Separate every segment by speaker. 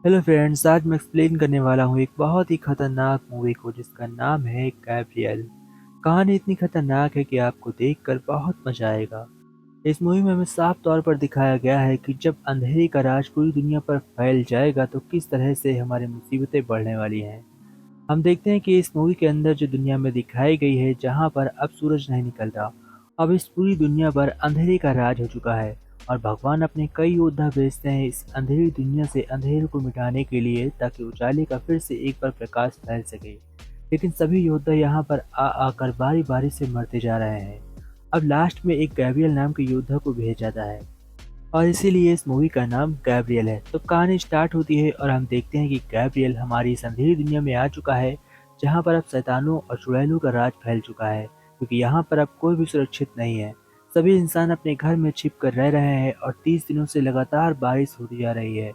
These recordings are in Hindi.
Speaker 1: हेलो फ्रेंड्स, आज मैं एक्सप्लेन करने वाला हूँ एक बहुत ही खतरनाक मूवी को जिसका नाम है गैब्रियल। कहानी इतनी खतरनाक है कि आपको देखकर बहुत मजा आएगा। इस मूवी में हमें साफ तौर पर दिखाया गया है कि जब अंधेरी का राज पूरी दुनिया पर फैल जाएगा तो किस तरह से हमारी मुसीबतें बढ़ने वाली हैं। हम देखते हैं कि इस मूवी के अंदर जो दुनिया में दिखाई गई है, जहाँ पर अब सूरज नहीं निकलता, अब इस पूरी दुनिया पर अंधेरे का राज हो चुका है और भगवान अपने कई योद्धा भेजते हैं इस अंधेरी दुनिया से अंधेरे को मिटाने के लिए, ताकि उजाले का फिर से एक बार प्रकाश फैल सके। लेकिन सभी योद्धा यहाँ पर आ आकर बारी बारी से मरते जा रहे हैं। अब लास्ट में एक गैब्रियल नाम के योद्धा को भेजा जाता है और इसीलिए इस मूवी का नाम गैब्रियल है। तो कहानी स्टार्ट होती है और हम देखते हैं कि गैब्रियल हमारी इस अंधेरी दुनिया में आ चुका है, जहाँ पर अब शैतानों और चुड़ैलों का राज फैल चुका है, क्योंकि यहाँ पर अब कोई भी सुरक्षित नहीं है। सभी इंसान अपने घर में छिप कर रह रहे हैं और 30 दिनों से लगातार बारिश होती जा रही है,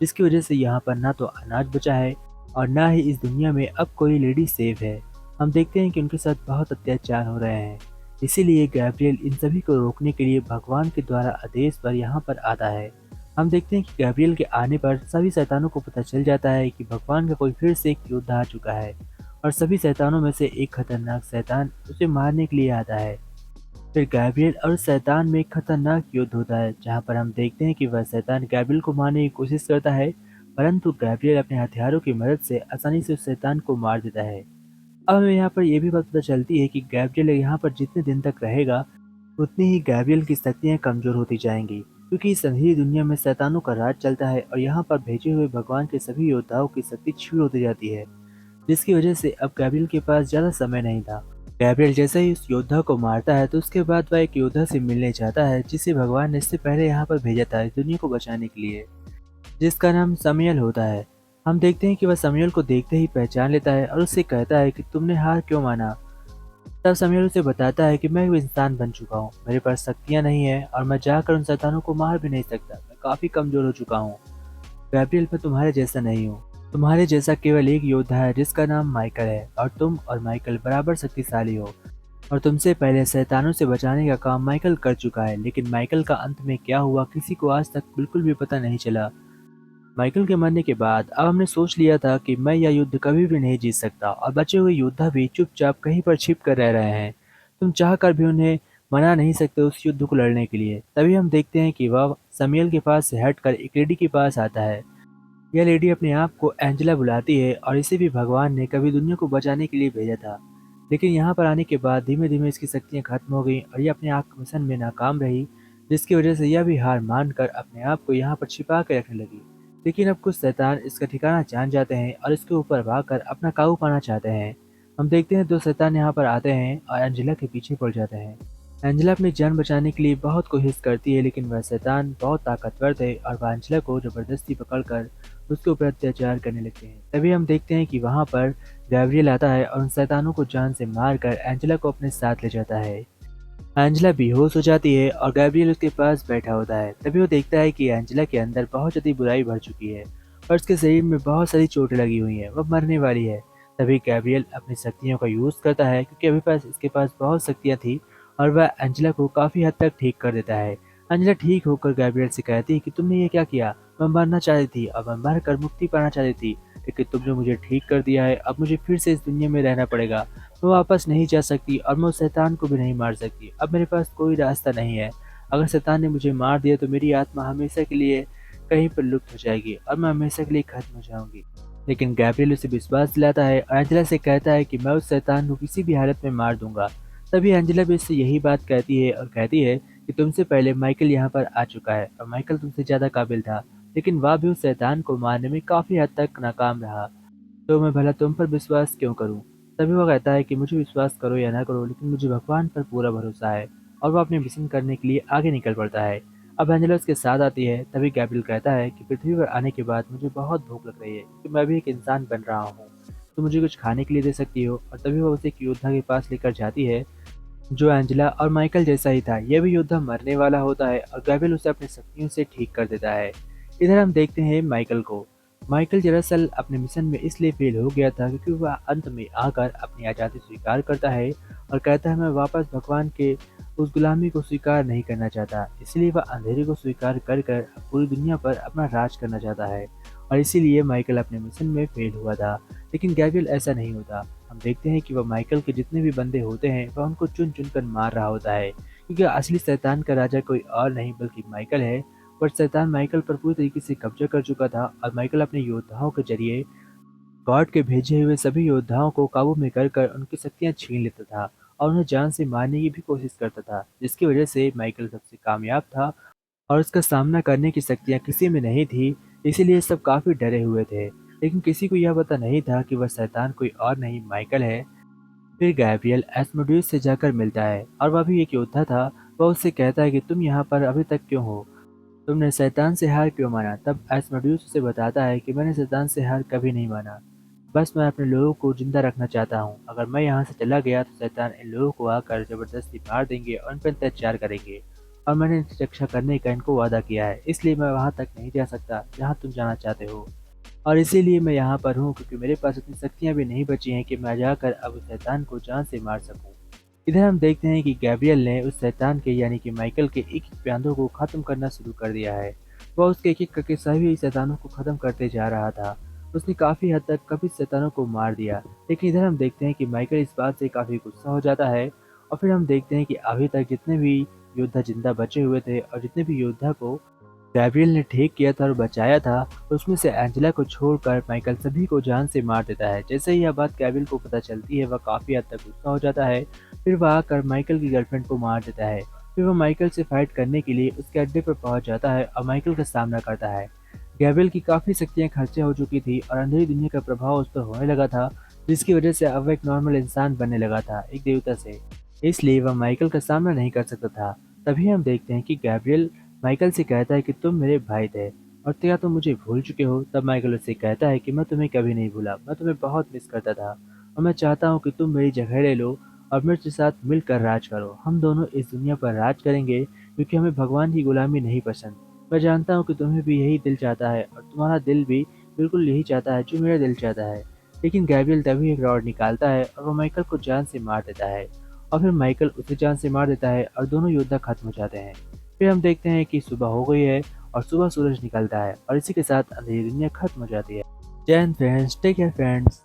Speaker 1: जिसकी वजह से यहाँ पर ना तो अनाज बचा है और ना ही इस दुनिया में अब कोई लेडी सेफ है। हम देखते हैं कि उनके साथ बहुत अत्याचार हो रहे हैं। इसीलिए गैब्रियल इन सभी को रोकने के लिए भगवान के द्वारा आदेश पर यहाँ पर आता है। हम देखते हैं कि गैब्रियल के आने पर सभी शैतानों को पता चल जाता है कि भगवान का कोई फिर से एक योद्धा आ चुका है और सभी शैतानों में से एक खतरनाक शैतान उसे मारने के लिए आता है। फिर गैब्रियल और शैतान में एक खतरनाक युद्ध होता है, जहाँ पर हम देखते हैं कि वह शैतान गैब्रियल को मारने की कोशिश करता है, परंतु गैब्रियल अपने हथियारों की मदद से आसानी से उस शैतान को मार देता है। अब हमें यहाँ पर यह भी बात पता चलती है कि गैब्रियल यहाँ पर जितने दिन तक रहेगा, उतनी ही गैब्रियल की शक्तियाँ कमजोर होती जाएंगी, क्योंकि इस अंधेरी दुनिया में शैतानों का राज चलता है और यहाँ पर भेजे हुए भगवान के सभी योद्धाओं की शक्ति क्षीण होती जाती है, जिसकी वजह से अब गैब्रियल के पास ज्यादा समय नहीं था। गैब्रियल जैसे ही उस योद्धा को मारता है तो उसके बाद वह एक योद्धा से मिलने जाता है, जिसे भगवान ने इससे पहले यहाँ पर भेजा था इस दुनिया को बचाने के लिए, जिसका नाम समयल होता है। हम देखते हैं कि वह समयल को देखते ही पहचान लेता है और उससे कहता है कि तुमने हार क्यों माना। तब समयल उसे बताता है कि मैं एक इंसान बन चुका हूँ, मेरे पास शक्तियाँ नहीं है और मैं जाकर उन शैतानों को मार भी नहीं सकता, मैं काफी कमजोर हो चुका हूँ। गैब्रियल, मैं तुम्हारे जैसा नहीं हूँ। तुम्हारे जैसा केवल एक योद्धा है जिसका नाम माइकल है, और तुम और माइकल बराबर शक्तिशाली हो और तुमसे पहले शैतानों से बचाने का काम माइकल कर चुका है। लेकिन माइकल का अंत में क्या हुआ किसी को आज तक बिल्कुल भी पता नहीं चला। माइकल के मरने के बाद अब हमने सोच लिया था कि मैं यह युद्ध कभी भी नहीं जीत सकता और बचे हुए योद्धा भी चुपचाप कहीं पर छिप कर रह रहे हैं। तुम चाह कर भी उन्हें मना नहीं सकते उस युद्ध को लड़ने के लिए। तभी हम देखते हैं कि वह समियल के पास से हटकर एक लेडी के पास आता है। यह लेडी अपने आप को एंजेला बुलाती है और इसे भी भगवान ने कभी दुनिया को बचाने के लिए भेजा था। लेकिन यहाँ पर आने के बाद धीमे धीमे इसकी शक्तियाँ खत्म हो गई और यह अपने आप मिशन में नाकाम रही, जिसकी वजह से यह भी हार मानकर अपने आप को यहाँ पर छिपा कर रखने लगी। लेकिन अब कुछ शैतान इसका ठिकाना जान जाते हैं और इसके ऊपर भागकर अपना काबू पाना चाहते हैं। हम देखते हैं दो शैतान यहाँ पर आते हैं और एंजेला के पीछे पड़ जाते हैं। एंजेला अपनी जान बचाने के लिए बहुत कोशिश करती है, लेकिन वह शैतान बहुत ताकतवर थे और वह एंजेला को जबरदस्ती पकड़कर उसके ऊपर अत्याचार करने लगते हैं। तभी हम देखते हैं कि वहाँ पर गैब्रियल आता है और उन शैतानों को जान से मारकर एंजेला को अपने साथ ले जाता है। एंजेला बेहोश हो जाती है और गैब्रियल उसके पास बैठा होता है। तभी वो देखता है कि एंजेला के अंदर बहुत ज़्यादा बुराई भर चुकी है और उसके शरीर में बहुत सारी चोटें लगी हुई हैं, वह मरने वाली है। तभी गैब्रियल अपनी शक्तियों का यूज़ करता है, क्योंकि अभी पास इसके पास बहुत शक्तियाँ थी, और वह एंजेला को काफ़ी हद तक ठीक कर देता है। एंजेला ठीक होकर गैब्रियल से कहती है कि तुमने ये क्या किया, मैं मरना चाहती थी और मैं मर कर मुक्ति पाना चाहती थी, लेकिन तुमने मुझे ठीक कर दिया है, अब मुझे फिर से इस दुनिया में रहना पड़ेगा। मैं वापस नहीं जा सकती और मैं उस शैतान को भी नहीं मार सकती। अब मेरे पास कोई रास्ता नहीं है। अगर शैतान ने मुझे मार दिया तो मेरी आत्मा हमेशा के लिए कहीं पर लुप्त हो जाएगी और मैं हमेशा के लिए खत्म हो जाऊंगी। लेकिन गैब्रियल उसे विश्वास दिलाता है और एंजेला से कहता है कि मैं उस शैतान को किसी भी हालत में मार दूंगा। तभी एंजेला भी उससे यही बात कहती है और कहती है कि तुमसे पहले माइकल यहाँ पर आ चुका है और माइकल तुमसे ज्यादा काबिल था, लेकिन वह भी उस शैतान को मारने में काफी हद तक नाकाम रहा। तो मैं भला तुम पर विश्वास क्यों करूं? तभी वो कहता है कि मुझे विश्वास करो या ना करो, लेकिन मुझे भगवान पर पूरा भरोसा है, और वो अपने मिशन करने के लिए आगे निकल पड़ता है। अब एंजेला उसके साथ आती है। तभी गैब्रियल कहता है कि पृथ्वी पर आने के बाद मुझे बहुत भूख लग रही है, क्योंकि मैं भी एक इंसान बन रहा हूँ, तो मुझे कुछ खाने के लिए दे सकती हो। और तभी वो उसे एक योद्धा के पास लेकर जाती है, जो एंजेला और माइकल जैसा ही था। यह भी योद्धा मरने वाला होता है और गैब्रियल उसे अपनी शक्तियों से ठीक कर देता है। इधर हम देखते हैं माइकल को। माइकल दरअसल अपने मिशन में इसलिए फेल हो गया था क्योंकि वह अंत में आकर अपनी आज़ादी स्वीकार करता है और कहता है मैं वापस भगवान के उस गुलामी को स्वीकार नहीं करना चाहता। इसलिए वह अंधेरे को स्वीकार कर कर पूरी दुनिया पर अपना राज करना चाहता है और इसीलिए माइकल अपने मिशन में फेल हुआ था। लेकिन गैब्रियल ऐसा नहीं होता। हम देखते हैं कि वह माइकल के जितने भी बंदे होते हैं वह उनको चुन चुन कर मार रहा होता है, क्योंकि असली शैतान का राजा कोई और नहीं बल्कि माइकल है। पर शैतान माइकल पर पूरी तरीके से कब्जा कर चुका था और माइकल अपने योद्धाओं के जरिए गॉड के भेजे हुए सभी योद्धाओं को काबू में कर उनकी शक्तियां छीन लेता था और उन्हें जान से मारने की भी कोशिश करता था, जिसकी वजह से माइकल सबसे कामयाब था और उसका सामना करने की शक्तियां किसी में नहीं थी। इसीलिए सब काफी डरे हुए थे। लेकिन किसी को यह पता नहीं था कि वह शैतान कोई और नहीं माइकल है। फिर गैब्रियल एस्मोडियस से जाकर मिलता है और वह भी एक योद्धा था। वह उससे कहता है कि तुम यहाँ पर अभी तक क्यों हो, तुमने शैतान से हार क्यों माना। तब एस्मोडियस उसे बताता है कि मैंने शैतान से हार कभी नहीं माना, बस मैं अपने लोगों को जिंदा रखना चाहता हूँ। अगर मैं यहाँ से चला गया तो शैतान इन लोगों को आकर जबरदस्ती मार देंगे और उन पर अत्याचार करेंगे, और मैंने इनकी रक्षा करने का इनको वादा किया है, इसलिए मैं वहाँ तक नहीं जा सकता जहाँ तुम जाना चाहते हो। और इसीलिए मैं यहाँ पर हूँ क्योंकि मेरे पास इतनी शक्तियाँ भी नहीं बची हैं कि मैं जाकर अब उस शैतान को जान से मार सकूँ। इधर हम देखते हैं कि गैब्रियल ने उस शैतान के यानी कि माइकल के एक-एक प्यांदों को खत्म करना शुरू कर दिया है। वह उसके एक-एक करके सभी शैतानों को खत्म करते जा रहा था। उसने काफ़ी हद तक सभी शैतानों को मार दिया। लेकिन इधर हम देखते हैं कि माइकल इस बात से काफ़ी गुस्सा हो जाता है और फिर हम देखते हैं कि अभी तक जितने भी योद्धा जिंदा बचे हुए थे और जितने भी योद्धा को गैब्रियल ने ठीक किया था और बचाया था, उसमें से एंजेला को छोड़कर माइकल सभी को जान से मार देता है। जैसे ही यह बात गैब्रियल को पता चलती है, वह काफ़ी हद तक गुस्सा हो जाता है। फिर वह आकर माइकल की गर्लफ्रेंड को मार देता है। फिर वह माइकल से फाइट करने के लिए उसके अड्डे पर पहुंच जाता है और माइकल का सामना करता है। गैब्रियल की काफ़ी शक्तियाँ खर्चे हो चुकी थी और अंधेरी दुनिया का प्रभाव उस पर होने लगा था, जिसकी वजह से अब वह एक नॉर्मल इंसान बनने लगा था, एक देवता से। इसलिए वह माइकल का सामना नहीं कर सकता था। तभी हम देखते हैं कि गैब्रियल माइकल से कहता है कि तुम मेरे भाई थे और क्या तुम मुझे भूल चुके हो। तब माइकल उससे कहता है कि मैं तुम्हें कभी नहीं भूला, मैं तुम्हें बहुत मिस करता था और मैं चाहता हूँ कि तुम मेरी जगह ले लो और मेरे साथ मिलकर राज करो। हम दोनों इस दुनिया पर राज करेंगे क्योंकि हमें भगवान की गुलामी नहीं पसंद। मैं जानता हूँ कि तुम्हें भी यही दिल चाहता है और तुम्हारा दिल भी बिल्कुल यही चाहता है जो मेरा दिल चाहता है। लेकिन गैब्रियल तभी एक रॉड निकालता है और वो माइकल को जान से मार देता है और फिर माइकल उसे जान से मार देता है और दोनों योद्धा खत्म हो जाते हैं। फिर हम देखते हैं कि सुबह हो गई है और सुबह सूरज निकलता है और इसी के साथ अंधेरी दुनिया खत्म हो जाती है। जय हिंद फ्रेंड्स, टेक केयर फ्रेंड्स।